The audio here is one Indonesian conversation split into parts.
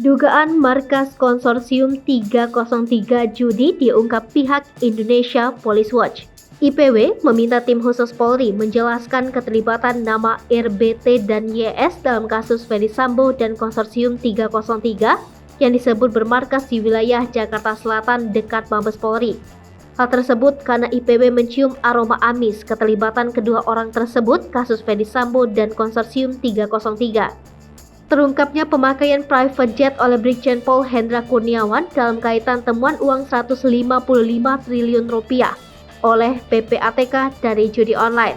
Dugaan markas konsorsium 303 judi diungkap pihak Indonesia Police Watch. IPW meminta tim khusus Polri menjelaskan keterlibatan nama RBT dan YS dalam kasus Ferdy Sambo dan konsorsium 303 yang disebut bermarkas di wilayah Jakarta Selatan dekat Mabes Polri. Hal tersebut karena IPW mencium aroma amis keterlibatan kedua orang tersebut kasus Ferdy Sambo dan konsorsium 303. Terungkapnya pemakaian private jet oleh Brigjen Pol Hendra Kurniawan dalam kaitan temuan uang 155 triliun rupiah oleh PPATK dari judi online.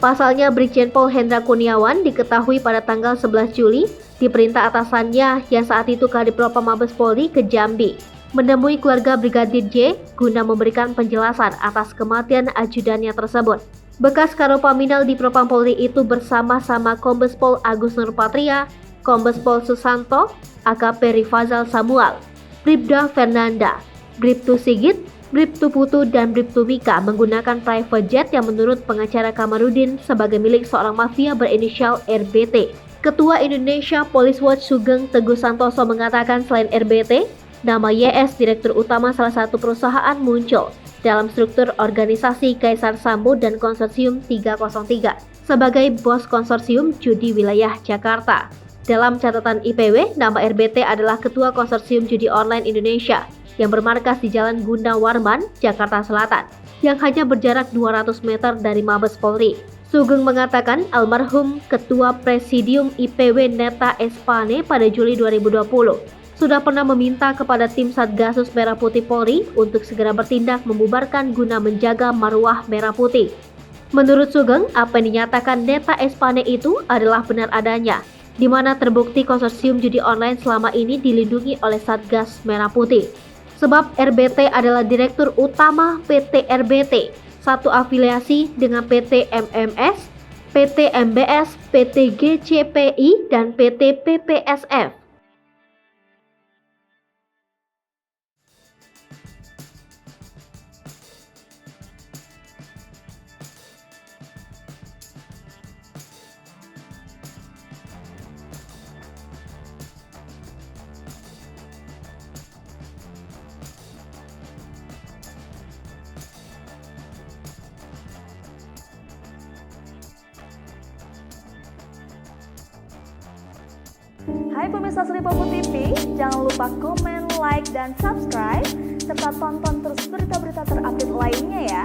Pasalnya Brigjen Pol Hendra Kurniawan diketahui pada tanggal 11 Juli diperintah atasannya yang saat itu Kadipropam Mabes Polri ke Jambi menemui keluarga Brigadir J guna memberikan penjelasan atas kematian ajudannya tersebut. Bekas Karopaminal di Propam Polri itu bersama-sama Kombes Pol Agus Nurpatria, Kombes Pol Susanto, AKP Rifazal Samuel, Bribda Fernanda, Bribtu Sigit, Bribtu Putu, dan Bribtu Mika menggunakan private jet yang menurut pengacara Kamarudin sebagai milik seorang mafia berinisial RBT. Ketua Indonesia Police Watch Sugeng Teguh Santoso mengatakan selain RBT, nama YS Direktur Utama salah satu perusahaan muncul dalam struktur organisasi Kaisar Sambo dan Konsorsium 303 sebagai bos konsorsium judi wilayah Jakarta. Dalam catatan IPW, nama RBT adalah Ketua Konsorsium Judi Online Indonesia yang bermarkas di Jalan Gunawarman, Jakarta Selatan, yang hanya berjarak 200 meter dari Mabes Polri. Sugeng mengatakan almarhum Ketua Presidium IPW Neta Espane pada Juli 2020 sudah pernah meminta kepada tim Satgasus Merah Putih Polri untuk segera bertindak membubarkan guna menjaga marwah Merah Putih. Menurut Sugeng, apa yang dinyatakan Neta Espane itu adalah benar adanya, di mana terbukti konsorsium judi online selama ini dilindungi oleh Satgas Merah Putih. Sebab RBT adalah Direktur Utama PT RBT, satu afiliasi dengan PT MMS, PT MBS, PT GCPI, dan PT PPSF. Hai pemirsa Sri Popo TV, jangan lupa komen, like, dan subscribe, serta tonton terus berita-berita terupdate lainnya ya.